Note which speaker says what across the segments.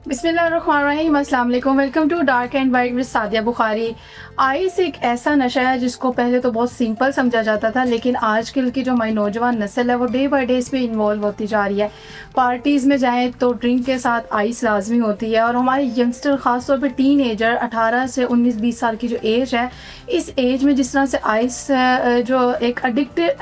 Speaker 1: बिस्मिल्लाहिर्रहमानिर्रहीम, अस्सलाम वालेकुम। Welcome to dark and white with Sadia Bukhari. Ice एक ऐसा नशा है जिसको पहले तो बहुत सिंपल समझा जाता था, लेकिन आजकल की जो हमारी नौजवान नस्ल है वो डे बाय डे इस पर इन्वॉल्व होती जा रही है। पार्टीज़ में जाएं तो ड्रिंक के साथ आइस लाजमी होती है, और हमारे यंगस्टर ख़ास तौर पर टीन एजर 18 से 19-20 साल की जो एज है, इस एज में जिस तरह से आइस जो एक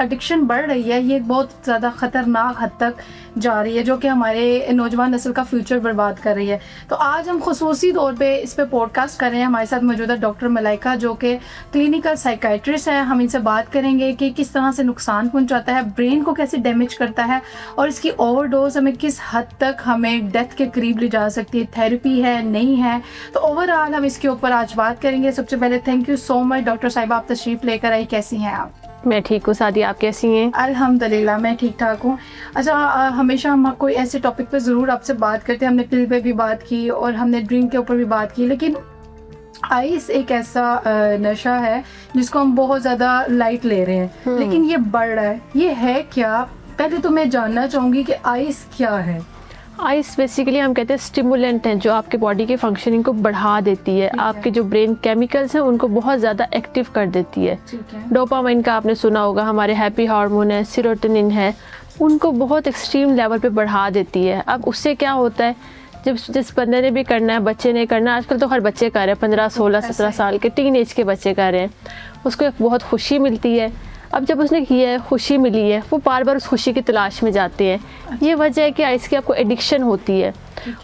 Speaker 1: एडिक्शन बढ़ रही है, ये बहुत ज़्यादा ख़तरनाक हद तक जा रही है, जो कि हमारे नौजवान नस्ल का फ्यूचर बर्बाद कर रही है। तो आज हम खुसूसी तौर पे इस पे पॉडकास्ट कर रहे हैं। हमारे साथ मौजूद है डॉक्टर मलाइका, जो कि क्लिनिकल साइकाइट्रिस्ट हैं। हम इनसे बात करेंगे कि किस तरह से नुकसान पहुंचाता है, ब्रेन को कैसे डैमेज करता है, और इसकी ओवरडोज हमें किस हद तक हमें डेथ के करीब ले जा सकती है, थेरेपी है नहीं है। तो ओवरऑल हम इसके ऊपर आज बात करेंगे। सबसे पहले thank you so much doctor साहिबा, आप तशरीफ़ लेकर आई। कैसी हैं आप?
Speaker 2: मैं ठीक हूँ सादिया, आप कैसी हैं?
Speaker 1: अल्हम्दुलिल्लाह मैं ठीक ठाक हूँ। अच्छा, हमेशा हम कोई ऐसे टॉपिक पे ज़रूर आपसे बात करते हैं। हमने पिल पे भी बात की और हमने ड्रिंक के ऊपर भी बात की, लेकिन आइस एक ऐसा नशा है जिसको हम बहुत ज़्यादा लाइट ले रहे हैं, लेकिन ये बढ़ रहा है। ये है क्या? पहले तो मैं जानना चाहूँगी कि आइस क्या है।
Speaker 2: आइस बेसिकली हम कहते हैं स्टिमुलेंट हैं, जो आपके बॉडी के फंक्शनिंग को बढ़ा देती है। आपके जो ब्रेन केमिकल्स हैं उनको बहुत ज़्यादा एक्टिव कर देती है। डोपामाइन का आपने सुना होगा, हमारे हैप्पी हार्मोन है, सेरोटोनिन है, उनको बहुत एक्सट्रीम लेवल पे बढ़ा देती है। अब उससे क्या होता है, जब जिस बंदे ने भी करना है, बच्चे ने करना है, आजकल तो हर बच्चे कर रहे हैं, 15, 16, 17 साल के टीन एज के बच्चे कर रहे हैं, उसको एक बहुत खुशी मिलती है। अब जब उसने किया है, खुशी मिली है, वो बार बार उस खुशी की तलाश में जाते हैं। ये वजह है कि आइस की आपको एडिक्शन होती है।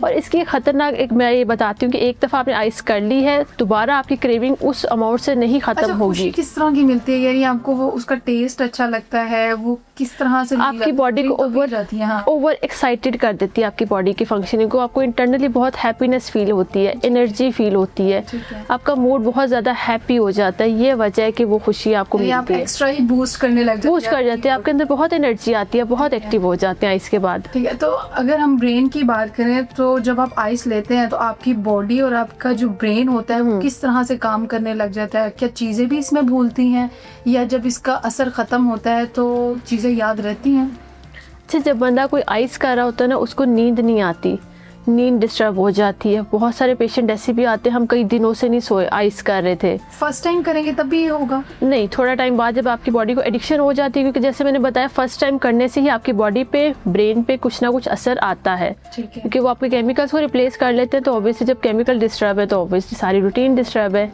Speaker 2: और इसकी ख़तरनाक एक मैं ये बताती हूँ कि एक दफ़ा आपने आइस कर ली है, दोबारा आपकी क्रेविंग उस अमाउंट से नहीं ख़त्म होगी।
Speaker 1: किस तरह की मिलती है? यानी आपको वो उसका टेस्ट अच्छा लगता है, वो किस तरह से
Speaker 2: आपकी बॉडी को ओवर एक्साइटेड कर देती है, आपकी बॉडी की फंक्शनिंग को। आपको इंटरनली बहुत हैप्पीनेस फील होती है, एनर्जी फील होती है, आपका मूड बहुत ज़्यादा हैप्पी हो जाता है। ये वजह है कि वो खुशी आपको मिलती है,
Speaker 1: एक्स्ट्रा ही बूस्ट करने लग
Speaker 2: बूस्ट कर जाती है, आपके अंदर बहुत एनर्जी आती है, बहुत एक्टिव हो जाते हैं इसके बाद।
Speaker 1: ठीक है, तो अगर हम ब्रेन की बात करें तो जब आप आइस लेते हैं तो आपकी बॉडी और आपका जो ब्रेन होता है वो किस तरह से काम करने लग जाता है? क्या चीज़ें भी इसमें भूलती हैं, या जब इसका असर ख़त्म होता है तो चीज़ें याद रहती हैं?
Speaker 2: अच्छा, जब बंदा कोई आइस कर रहा होता है ना, उसको नींद नहीं आती, नींद डिस्टर्ब हो जाती है। बहुत सारे पेशेंट ऐसे भी आते हैं, हम कई दिनों से नहीं सोए, आइस कर रहे थे।
Speaker 1: फर्स्ट टाइम करेंगे तब भी होगा?
Speaker 2: नहीं, थोड़ा टाइम बाद जब आपकी बॉडी को एडिक्शन हो जाती है, क्योंकि जैसे मैंने बताया फर्स्ट टाइम करने से ही आपकी बॉडी पे, ब्रेन पे कुछ ना कुछ असर आता है, क्योंकि वो आपके केमिकल्स को रिप्लेस कर लेते हैं। तो ऑब्वियसली जब केमिकल डिस्टर्ब है तो ऑब्वियसली सारी रूटीन डिस्टर्ब है,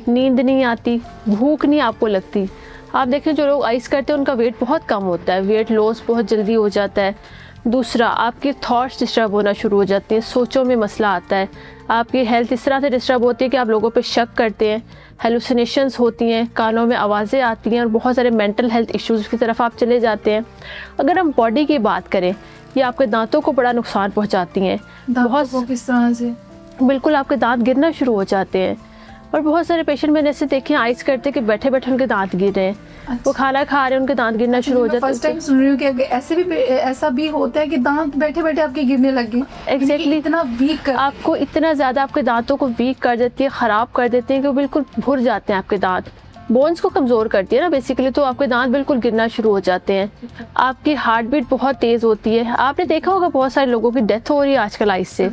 Speaker 2: नींद नहीं आती, भूख नहीं आपको लगती। आप देखें जो लोग आइस करते हैं उनका वेट बहुत कम होता है, वेट लॉस बहुत जल्दी हो जाता है। दूसरा, आपके थॉट्स डिस्टर्ब होना शुरू हो जाते हैं, सोचों में मसला आता है, आपकी हेल्थ इस तरह से डिस्टर्ब होती है कि आप लोगों पे शक करते हैं, हेलुसिनेशंस होती हैं, कानों में आवाज़ें आती हैं, और बहुत सारे मेंटल हेल्थ इश्यूज़ की तरफ आप चले जाते हैं। अगर हम बॉडी की बात करें, ये आपके दांतों को बड़ा नुकसान पहुँचाती हैं।
Speaker 1: बहुत किस तरह से?
Speaker 2: बिल्कुल, आपके दांत गिरना शुरू हो जाते हैं। और बहुत सारे पेशेंट मैंने ऐसे देखे हैं आइस करते कि बैठे बैठे उनके दांत गिर रहे हैं। अच्छा। वो खाना खा रहे हैं, उनके दांत गिरना शुरू हो जाते हैं।
Speaker 1: फर्स्ट टाइम सुन रही हूँ कि ऐसा भी होता है कि दांत बैठे बैठे आपके गिरने लग गए।
Speaker 2: एग्जैक्टली,
Speaker 1: इतना वीक
Speaker 2: आपको इतना ज़्यादा आपके दांतों को वीक कर देती है, ख़राब कर देते हैं कि वो बिल्कुल भुर जाते हैं। आपके दांत बोन्स को कमज़ोर करती है ना बेसिकली, तो आपके दांत बिल्कुल गिरना शुरू हो जाते हैं। आपकी हार्ट बीट बहुत तेज़ होती है। आपने देखा होगा बहुत सारे लोगों की डेथ हो रही है आजकल आइस से।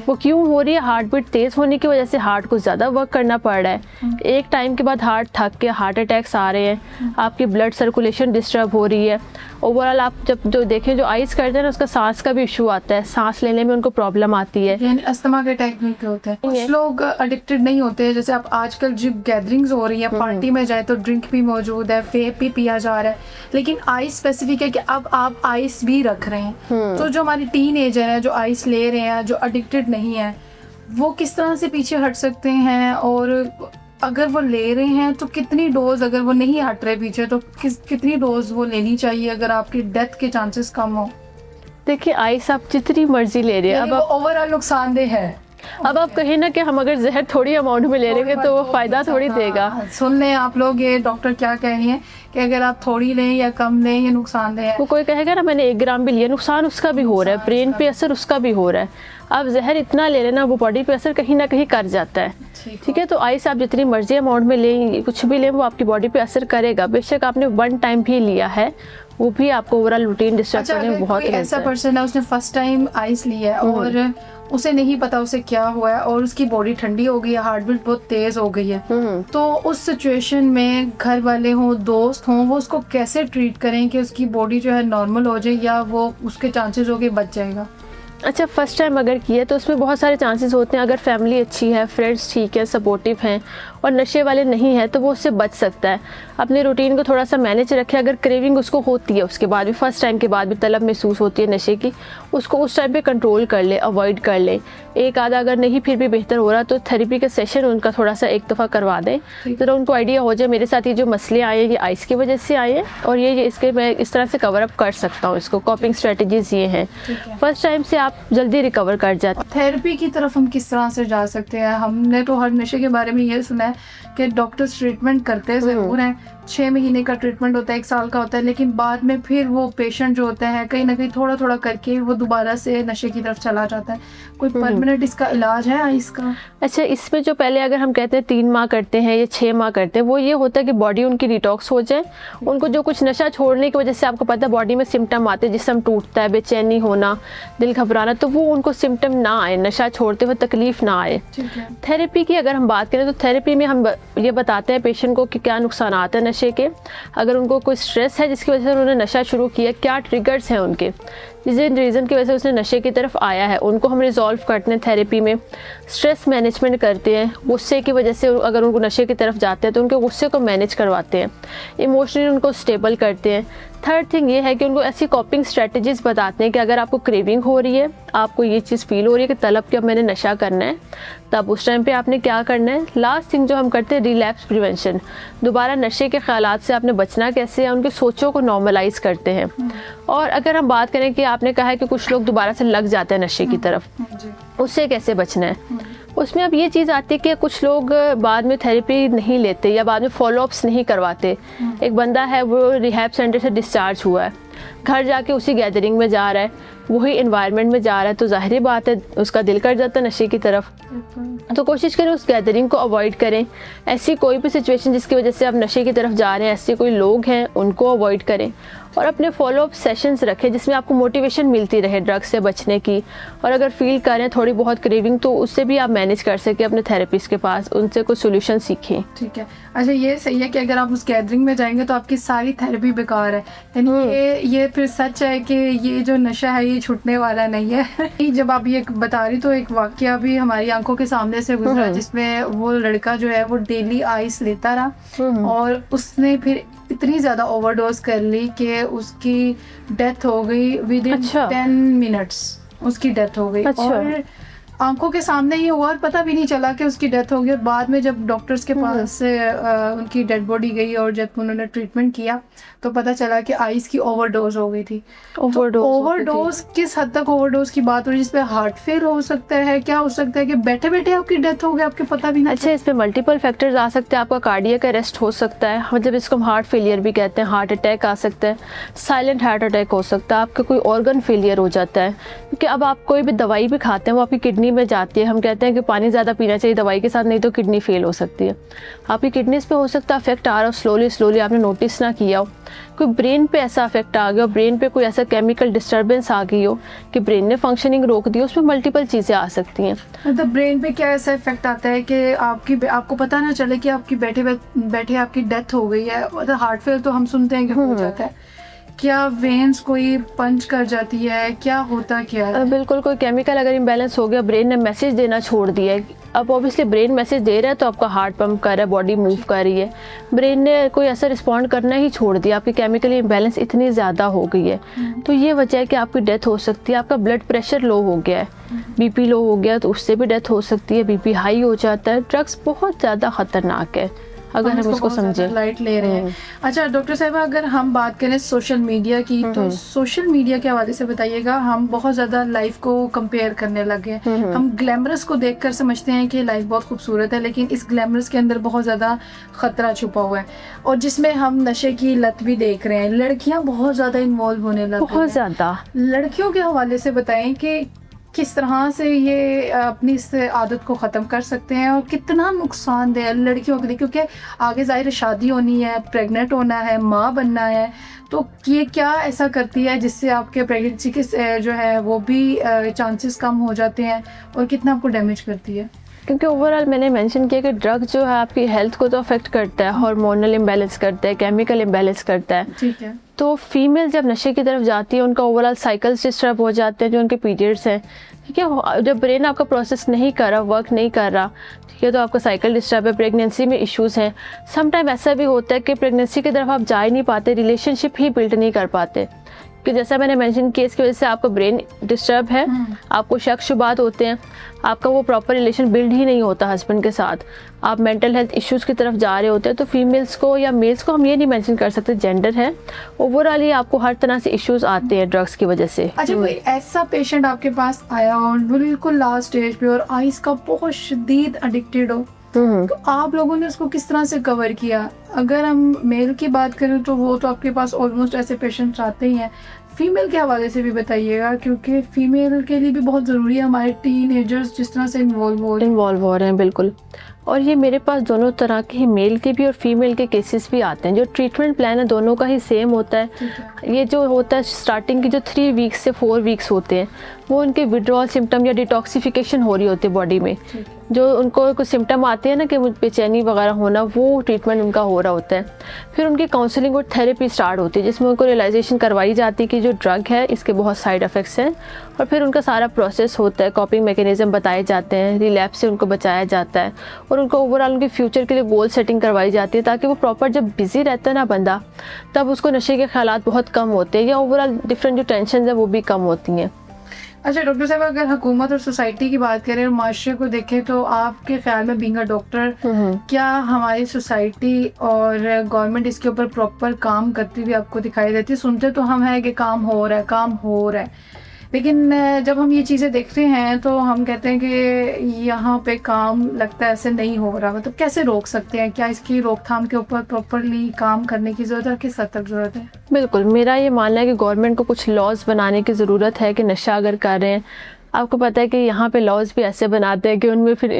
Speaker 2: वो क्यों हो रही है? हार्ट बीट तेज़ होने की वजह से हार्ट को ज़्यादा वर्क करना पड़ रहा है। एक टाइम के बाद हार्ट थक के हार्ट अटैक्स आ रहे हैं, आपकी ब्लड सर्कुलेशन डिस्टर्ब हो रही है। ओवरऑल आप जब जो देखें जो आइस करते हैं ना, उसका सांस का भी इशू आता है, सांस लेने में उनको प्रॉब्लम आती है,
Speaker 1: यानी अस्थमा के अटैक भी होते हैं। कुछ लोग एडिक्टेड नहीं होते हैं, जैसे आप आजकल जो गैदरिंग्स हो रही है, पार्टी में जाए तो ड्रिंक भी मौजूद है, वेप भी पिया जा रहा है, लेकिन आइस स्पेसिफिक है कि अब आप आइस भी रख रहे हैं। तो जो हमारी टीन एजर है जो आइस ले रहे हैं, जो एडिक्टेड नहीं है, वो किस तरह से पीछे हट सकते हैं? और अगर वो ले रहे हैं तो कितनी डोज, अगर वो नहीं हट रहे पीछे तो कितनी डोज वो लेनी चाहिए अगर आपकी डेथ के चांसेस कम हो?
Speaker 2: देखिए, आइस आप जितनी मर्जी ले रहे हैं, अब
Speaker 1: ओवरऑल नुकसानदेह है।
Speaker 2: अब आप कहें ना कि हम अगर जहर थोड़ी अमाउंट में ले लेंगे तो वो फ़ायदा थोड़ी देगा।
Speaker 1: सुन लें आप लोग, ये डॉक्टर क्या कह रही हैं कि अगर आप थोड़ी लें या कम लें, ये नुकसानदेह है।
Speaker 2: वो कोई कहेगा ना मैंने 1 ग्राम भी लिया, नुकसान उसका भी हो रहा है, ब्रेन पे असर उसका भी हो रहा है। आप जहर इतना ले लेना, वो बॉडी पे असर कहीं ना कहीं कर जाता है। ठीक है, तो आइस आप जितनी मर्जी अमाउंट में लें, कुछ भी लें, वो आपकी बॉडी पे असर करेगा। बेशक आपने 1 टाइम भी लिया है, वो भी आपको ओवरऑल रूटीन डिस्टर्ब
Speaker 1: अच्छा,
Speaker 2: करने में
Speaker 1: अगर
Speaker 2: बहुत
Speaker 1: कोई ऐसा
Speaker 2: रहता है।
Speaker 1: पर्सन है उसने फर्स्ट टाइम आइस लिया है और उसे नहीं पता उसे क्या हुआ है और उसकी बॉडी ठंडी हो गई है, हार्ट बीट बहुत तेज हो गई है, तो उस सिचुएशन में घर वाले हों, दोस्त हों, वो उसको कैसे ट्रीट करें कि उसकी बॉडी जो है नॉर्मल हो जाए या वो उसके चांसेस हो के बच जाएगा?
Speaker 2: अच्छा, फर्स्ट टाइम अगर किया तो उसमें बहुत सारे चांसेस होते हैं। अगर फैमिली अच्छी है, फ्रेंड्स ठीक है, सपोर्टिव हैं और नशे वाले नहीं है तो वो उससे बच सकता है। अपने रूटीन को थोड़ा सा मैनेज रखे। अगर क्रेविंग उसको होती है, उसके बाद भी फर्स्ट टाइम के बाद भी तलब महसूस होती है नशे की, उसको उस टाइम पे कंट्रोल कर ले, अवॉइड कर ले। एक आधा अगर नहीं फिर भी बेहतर हो रहा तो थेरेपी का सेशन उनका थोड़ा सा एक दफ़ा करवा दें, ज़रा उनको आइडिया हो जाए मेरे साथ ये जो मसले आए हैं ये आइस की वजह से आए हैं और ये इसके मैं इस तरह से कवर अप कर सकता हूँ। इसको कॉपिंग स्ट्रेटजीज ये हैं। फर्स्ट टाइम से आप जल्दी रिकवर कर जाते हैं।
Speaker 1: थेरेपी की तरफ हम किस तरह से जा सकते हैं? हमने तो हर नशे के बारे में ये सुना है कि डॉक्टर्स ट्रीटमेंट करते ज़रूर हैं, 6 महीने का ट्रीटमेंट होता है, 1 साल का होता है, लेकिन बाद में फिर वो पेशेंट जो होता है कहीं ना कहीं थोड़ा थोड़ा करके वो दोबारा से नशे की तरफ चला जाता है। कोई परमानेंट इसका इलाज है इसका?
Speaker 2: अच्छा, इसमें जो पहले अगर हम कहते हैं 3 माह करते हैं या 6 माह करते हैं, वो ये होता है कि बॉडी उनकी डिटॉक्स हो जाए। उनको जो कुछ नशा छोड़ने की वजह से आपको पता है बॉडी में सिम्टम आते हैं, जिस्म टूटता है, बेचैनी होना, दिल घबराना, तो वो उनको सिम्टम ना आए, नशा छोड़ते हुए तकलीफ ना आए। थेरेपी की अगर हम बात करें तो थेरेपी में हम ये बताते हैं पेशेंट को कि क्या नुकसान आते हैं नशे के। अगर उनको कोई स्ट्रेस है जिसकी वजह से उन्होंने नशा शुरू किया, क्या ट्रिगर्स हैं उनके, जिस रीज़न की वजह से उसने नशे की तरफ आया है, उनको हम रिजॉल्व करते हैं थेरेपी में। स्ट्रेस मैनेजमेंट करते हैं। गुस्से की वजह से अगर उनको नशे की तरफ जाते हैं तो उनके गुस्से को मैनेज करवाते हैं। इमोशनली उनको स्टेबल करते हैं। थर्ड थिंग ये है कि उनको ऐसी कॉपिंग स्ट्रेटजीज बताते हैं कि अगर आपको क्रेविंग हो रही है, आपको ये चीज़ फील हो रही है कि तलब कि अब मैंने नशा करना है, तब उस टाइम पे आपने क्या करना है। लास्ट थिंग जो हम करते हैं रिलैप्स प्रिवेंशन, दोबारा नशे के ख्यालात से आपने बचना कैसे है, उनकी सोचों को नॉर्मलाइज करते हैं। और अगर हम बात करें कि आपने कहा है कि कुछ लोग दोबारा से लग जाते हैं नशे की तरफ, उससे कैसे बचना है, उसमें अब ये चीज़ आती है कि कुछ लोग बाद में थेरेपी नहीं लेते या बाद में फॉलोअप्स नहीं करवाते। एक बंदा है वो रिहैब सेंटर से डिस्चार्ज हुआ है, घर जाके उसी गैदरिंग में जा रहा है, वही एनवायरनमेंट में जा रहा है, तो जाहिर बात है उसका दिल कर जाता है नशे की तरफ। तो कोशिश करें उस गैदरिंग को अवॉइड करें। ऐसी कोई भी सिचुएशन जिसकी वजह से आप नशे की तरफ जा रहे हैं, ऐसे कोई लोग हैं उनको अवॉइड करें और अपने फॉलोअप सेशंस रखें जिसमें आपको मोटिवेशन मिलती रहे ड्रग्स से बचने की। और अगर फील करें थोड़ी बहुत क्रेविंग तो उससे भी आप मैनेज कर सकें अपने थेरेपिस्ट के पास, उनसे कुछ सोल्यूशन सीखें।
Speaker 1: ठीक है। अच्छा, ये सही है कि अगर आप उस गैदरिंग में जाएंगे तो आपकी सारी थेरेपी बेकार है, यानी ये फिर सच है कि ये जो नशा है ये छूटने वाला नहीं है। जब आप ये बता रही तो एक वाकया भी हमारी आंखों के सामने से गुजरा जिसमें वो लड़का जो है वो डेली आइस लेता रहा और उसने फिर इतनी ज़्यादा ओवरडोज कर ली कि उसकी डेथ हो गई विद इन 10 मिनट्स। उसकी डेथ हो गई और आंखों के सामने ये हुआ और पता भी नहीं चला कि उसकी डेथ हो गई। और बाद में जब डॉक्टर्स के पास से उनकी डेड बॉडी गई और जब उन्होंने ट्रीटमेंट किया तो पता चला कि आइस की ओवरडोज हो गई थी। ओवरडोज किस हद तक ओवरडोज की बात हो रही है जिसपे हार्ट फेल हो सकता है, क्या हो सकता है कि बैठे बैठे आपकी डेथ हो गई, आपके पता भी नहीं।
Speaker 2: अच्छा, इस पे मल्टीपल फैक्टर्स आ सकते हैं। आपका कार्डियक अरेस्ट हो सकता है, मतलब इसको हम हार्ट फेलियर भी कहते हैं, हार्ट अटैक आ सकता है, साइलेंट हार्ट अटैक हो सकता है, आपका कोई ऑर्गन फेलियर हो जाता है। क्योंकि अब आप कोई भी दवाई भी खाते हैं वो आपकी किडनी में जाती है। हम कहते हैं कि पानी ज़्यादा पीना चाहिए दवाई के साथ, नहीं तो किडनी फेल हो सकती है। आपकी किडनीज पे हो सकता है अफेक्ट आ रहा हो स्लोली आपने नोटिस ना किया हो। कोई ब्रेन पे ऐसा अफेक्ट आ गया, ब्रेन पे कोई ऐसा केमिकल डिस्टर्बेंस आ गई हो कि ब्रेन ने फंक्शनिंग रोक दी, उसमें मल्टीपल चीज़ें आ सकती हैं।
Speaker 1: मतलब ब्रेन पे क्या ऐसा इफेक्ट आता है कि आपको पता ना चले कि आपकी बैठे आपकी डेथ हो गई है। मतलब हार्ट फेल तो हम सुनते हैं कि हो जाता है, क्या वेन्स कोई पंच कर जाती है, क्या होता क्या है?
Speaker 2: बिल्कुल, कोई केमिकल अगर इम्बैलेंस हो गया, ब्रेन ने मैसेज देना छोड़ दिया है। अब ऑब्वियसली ब्रेन मैसेज दे रहा है तो आपका हार्ट पंप कर रहा है, बॉडी मूव कर रही है, ब्रेन ने कोई ऐसा रिस्पॉन्ड करना ही छोड़ दिया, आपकी केमिकल इम्बैलेंस इतनी ज़्यादा हो गई है तो ये वजह है कि आपकी डेथ हो सकती है। आपका ब्लड प्रेशर लो हो गया है, बीपी लो हो गया तो उससे भी डेथ हो सकती है, बीपी हाई हो जाता है। ड्रग्स बहुत ज़्यादा ख़तरनाक है अगर हम इसको समझें,
Speaker 1: लाइट ले रहे हैं। अच्छा डॉक्टर साहब, अगर हम बात करें सोशल मीडिया की तो सोशल मीडिया के हवाले से बताइएगा। हम बहुत ज़्यादा लाइफ को कंपेयर करने लगे हैं। हम ग्लैमरस को देखकर समझते हैं कि लाइफ बहुत खूबसूरत है, लेकिन इस ग्लैमरस के अंदर बहुत ज़्यादा ख़तरा छुपा हुआ है और जिसमें हम नशे की लत भी देख रहे हैं। लड़कियाँ बहुत ज़्यादा इन्वॉल्व होने लगी,
Speaker 2: बहुत ज़्यादा।
Speaker 1: लड़कियों के हवाले से बताएं कि किस तरह से ये अपनी इस आदत को ख़त्म कर सकते हैं और कितना नुकसानदेह है लड़कियों के लिए, क्योंकि आगे ज़ाहिर शादी होनी है, प्रेग्नेंट होना है, माँ बनना है, तो ये क्या ऐसा करती है जिससे आपके प्रेगनेंसी के जो है वो भी चांसेस कम हो जाते हैं और कितना आपको डैमेज करती है?
Speaker 2: क्योंकि ओवरऑल मैंने मेंशन किया कि ड्रग जो है आपकी हेल्थ को तो अफेक्ट करता है, हार्मोनल इम्बैलेंस करता है, केमिकल इम्बैलेंस करता है।
Speaker 1: ठीक है।
Speaker 2: तो फीमेल जब नशे की तरफ जाती है उनका ओवरऑल साइकिल्स डिस्टर्ब हो जाते हैं, जो उनके पीरियड्स हैं, ठीक है। जब ब्रेन आपका प्रोसेस नहीं कर रहा, वर्क नहीं कर रहा, ठीक है, तो आपका साइकिल डिस्टर्ब है, प्रेगनेंसी में इश्यूज़ हैं। सम टाइम ऐसा भी होता है कि प्रेगनेंसी की तरफ आप जा ही नहीं पाते, रिलेशनशिप ही बिल्ड नहीं कर पाते, कि जैसा मैंने मेंशन किया इसकी वजह से आपका ब्रेन डिस्टर्ब है, आपको शक शुबात होते हैं, आपका वो प्रॉपर रिलेशन बिल्ड ही नहीं होता हस्बैंड के साथ, आप मेंटल हेल्थ इश्यूज़ की तरफ जा रहे होते हैं। तो फीमेल्स को या मेल्स को हम ये नहीं मेंशन कर सकते जेंडर है, ओवरऑल ये आपको हर तरह से इश्यूज़ आते हैं ड्रग्स की वजह से।
Speaker 1: अच्छा, कोई ऐसा पेशेंट आपके पास आया हो बिल्कुल लास्ट स्टेज पे और आइस का बहुत शदीद एडिक्टेड हो, तो आप लोगों ने उसको किस तरह से कवर किया? अगर हम मेल की बात करें तो वो तो आपके पास ऑलमोस्ट ऐसे पेशेंट्स आते ही हैं, फीमेल के हवाले से भी बताइएगा, क्योंकि फीमेल के लिए भी बहुत ज़रूरी है हमारे टीनेजर्स जिस तरह से इन्वॉल्व हो रहे हैं।
Speaker 2: बिल्कुल। और ये मेरे पास दोनों तरह के ही मेल के भी और फीमेल के केसेस भी आते हैं। जो ट्रीटमेंट प्लान है दोनों का ही सेम होता है। ये जो होता है स्टार्टिंग की जो 3 वीक्स से 4 वीक्स होते हैं वो उनके विड्रॉल सिम्टम या डिटॉक्सिफिकेशन हो रही होती है बॉडी में, जो उनको कुछ सिम्टम आते हैं ना कि बेचैनी वगैरह होना, वो ट्रीटमेंट उनका हो रहा होता है। फिर उनकी काउंसलिंग और थेरेपी स्टार्ट होती है जिसमें उनको रियलाइजेशन करवाई जाती है कि जो ड्रग है इसके बहुत साइड इफ़ेक्ट्स हैं, और फिर उनका सारा प्रोसेस होता है, कॉपिंग मैकेनिज्म बताए जाते हैं, रिलैप्स से उनको बचाया जाता है, और उनको ओवरऑल उनके फ्यूचर के लिए गोल सेटिंग करवाई जाती है ताकि वो प्रॉपर जब बिज़ी रहता है ना बंदा, तब उसको नशे के ख्यालात बहुत कम होते हैं या ओवरऑल डिफरेंट जो टेंशन है वो भी कम होती हैं।
Speaker 1: अच्छा डॉक्टर साहब, अगर हुकूमत और सोसाइटी की बात करें और माशरे को देखें तो आपके ख्याल में बीइंग अ डॉक्टर क्या हमारी सोसाइटी और गवर्नमेंट इसके ऊपर प्रॉपर काम करती हुई आपको दिखाई देती है? सुनते तो हम हैं कि काम हो रहा है, लेकिन जब हम ये चीज़ें देखते हैं तो हम कहते हैं कि यहाँ पे काम लगता है ऐसे नहीं हो रहा, मतलब कैसे रोक सकते हैं? क्या इसकी रोकथाम के ऊपर प्रॉपरली काम करने की ज़रूरत है? किस हद तक ज़रूरत है?
Speaker 2: बिल्कुल, मेरा ये मानना है कि गवर्नमेंट को कुछ लॉज बनाने की ज़रूरत है कि नशा अगर कर रहे हैं, आपको पता है कि यहाँ पे लॉज भी ऐसे बनाते हैं कि उनमें फिर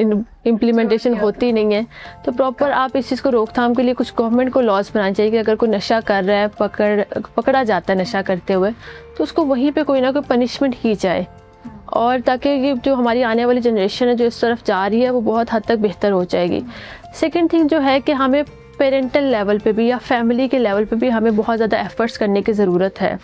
Speaker 2: इम्प्लीमेंटेशन होती नहीं है। तो प्रॉपर आप इस चीज़ को रोकथाम के लिए कुछ गवर्नमेंट को लॉज बनाने चाहिए कि अगर कोई नशा कर रहा है, पकड़ा जाता है नशा करते हुए, तो उसको वहीं पे कोई ना कोई पनिशमेंट की जाए, और ताकि ये जो हमारी आने वाली जनरेशन है जो इस तरफ जा रही है वो बहुत हद तक बेहतर हो जाएगी। सेकेंड थिंग जो है कि हमें पेरेंटल लेवल पे भी या फैमिली के लेवल पे भी हमें बहुत ज़्यादा एफ़र्ट्स करने की ज़रूरत है।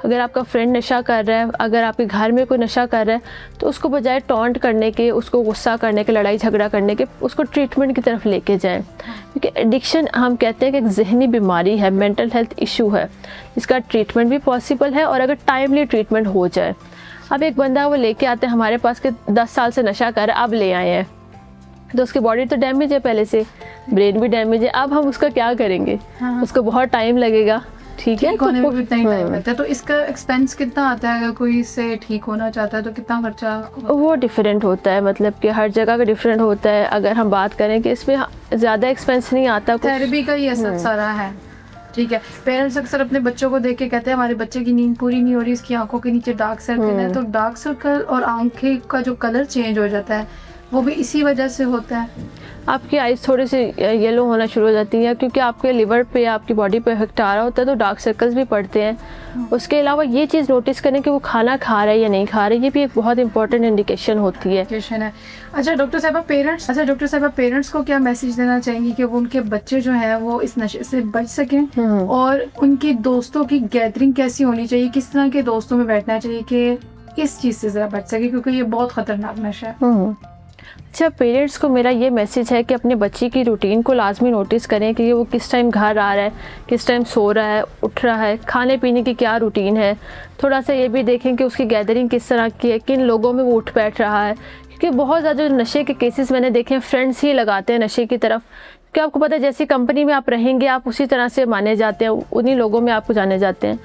Speaker 2: अगर आपका फ्रेंड नशा कर रहा है, अगर आपके घर में कोई नशा कर रहा है, तो उसको बजाय टॉन्ट करने के, उसको गुस्सा करने के, लड़ाई झगड़ा करने के, उसको ट्रीटमेंट की तरफ लेके जाएं, क्योंकि एडिक्शन हम कहते हैं कि एक जहनी बीमारी है, मेंटल हेल्थ इशू है, इसका ट्रीटमेंट भी पॉसिबल है और अगर टाइमली ट्रीटमेंट हो जाए। अब एक बंदा वो लेके आते हैं हमारे पास कि 10 साल से नशा कर रहा है, अब ले आए हैं, तो उसकी बॉडी तो डैमेज है, पहले से ब्रेन भी डैमेज है, अब हम उसका क्या करेंगे? उसको बहुत टाइम लगेगा, ठीक है,
Speaker 1: होने में भी इतना ही टाइम लगता है। तो इसका एक्सपेंस कितना आता है? अगर कोई इससे ठीक होना चाहता है तो कितना खर्चा?
Speaker 2: वो डिफरेंट होता है, मतलब कि हर जगह का डिफरेंट होता है। अगर हम बात करें कि इसमें ज़्यादा एक्सपेंस नहीं आता,
Speaker 1: थेरेपी का ही असर सारा है, ठीक है। पेरेंट्स अक्सर अपने बच्चों को देख के कहते हैं हमारे बच्चे की नींद पूरी नहीं हो रही, इसकी आंखों के नीचे डार्क सर्कल है। तो डार्क सर्कल और आंखें का जो कलर चेंज हो जाता है वो भी इसी वजह से होता है।
Speaker 2: आपकी आइज़ थोड़ी सी येलो होना शुरू हो जाती है क्योंकि आपके लिवर पे, आपकी बॉडी पे इफेक्ट आ रहा होता है, तो डार्क सर्कल्स भी पड़ते हैं। उसके अलावा ये चीज़ नोटिस करें कि वो खाना खा रहा है या नहीं खा रहा है, ये भी एक बहुत इंपॉर्टेंट इंडिकेशन होती है।
Speaker 1: अच्छा डॉक्टर साहब, पेरेंट्स को क्या मैसेज देना चाहेंगी कि वो उनके बच्चे जो हैं वो इस नशे से बच सकें, और उनकी दोस्तों की गैदरिंग कैसी होनी चाहिए, किस तरह के दोस्तों में बैठना चाहिए कि इस चीज़ से ज़रा बच सके, क्योंकि ये बहुत ख़तरनाक नशा है।
Speaker 2: अच्छा, पेरेंट्स को मेरा ये मैसेज है कि अपने बच्चे की रूटीन को लाजमी नोटिस करें कि वो किस टाइम घर आ रहा है, किस टाइम सो रहा है, उठ रहा है, खाने पीने की क्या रूटीन है। थोड़ा सा ये भी देखें कि उसकी गैदरिंग किस तरह की है, किन लोगों में वो उठ बैठ रहा है, क्योंकि बहुत ज़्यादा जो नशे के केसेस मैंने देखे हैं, फ्रेंड्स ही लगाते हैं नशे की तरफ, क्योंकि आपको पता है जैसी कंपनी में आप रहेंगे आप उसी तरह से माने जाते हैं, उन्हीं लोगों में आपको जाने जाते हैं।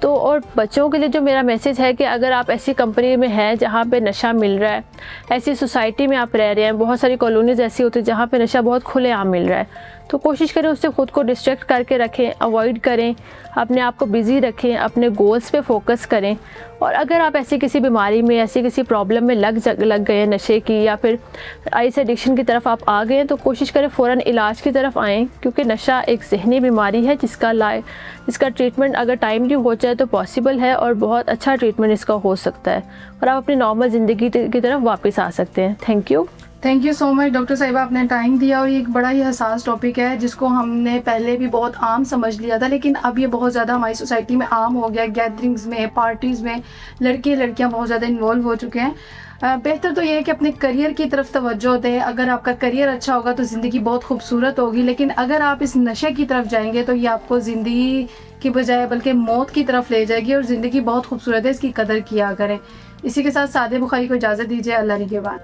Speaker 2: तो और बच्चों के लिए जो मेरा मैसेज है कि अगर आप ऐसी कंपनी में हैं जहाँ पे नशा मिल रहा है, ऐसी सोसाइटी में आप रह रहे हैं, बहुत सारी कॉलोनीज़ ऐसी होती है जहाँ पे नशा बहुत खुलेआम मिल रहा है, तो कोशिश करें उससे ख़ुद को डिस्ट्रैक्ट करके रखें, अवॉइड करें, अपने आप को बिज़ी रखें, अपने गोल्स पे फोकस करें। और अगर आप ऐसी किसी बीमारी में, ऐसी किसी प्रॉब्लम में लग गए नशे की या फिर आइस एडिक्शन की तरफ आप आ गए, तो कोशिश करें फ़ौरन इलाज की तरफ आएँ, क्योंकि नशा एक ज़हनी बीमारी है जिसका ट्रीटमेंट अगर टाइमली हो जाए तो पॉसिबल है और बहुत अच्छा ट्रीटमेंट इसका हो सकता है और आप अपनी नॉर्मल ज़िंदगी की तरफ वापस आ सकते हैं।
Speaker 1: Thank you so much doctor साहिबा, आपने टाइम दिया। और ये एक बड़ा ही हसास टॉपिक है जिसको हमने पहले भी बहुत आम समझ लिया था, लेकिन अब ये बहुत ज़्यादा हमारी सोसाइटी में आम हो गया। गैदरिंग्स में, पार्टीज़ में लड़के लड़कियां बहुत ज़्यादा इन्वॉल्व हो चुके हैं। बेहतर तो ये है कि अपने करियर की तरफ तवज्जो दें। अगर आपका करियर अच्छा होगा तो ज़िंदगी बहुत खूबसूरत होगी, लेकिन अगर आप इस नशे की तरफ जाएंगे तो ये आपको ज़िंदगी की बजाय बल्कि मौत की तरफ ले जाएगी। और ज़िंदगी बहुत खूबसूरत है, इसकी कदर किया करें। इसी के साथ सादिया बुखारी को इजाज़त दीजिए। अल्लाह निगहबान।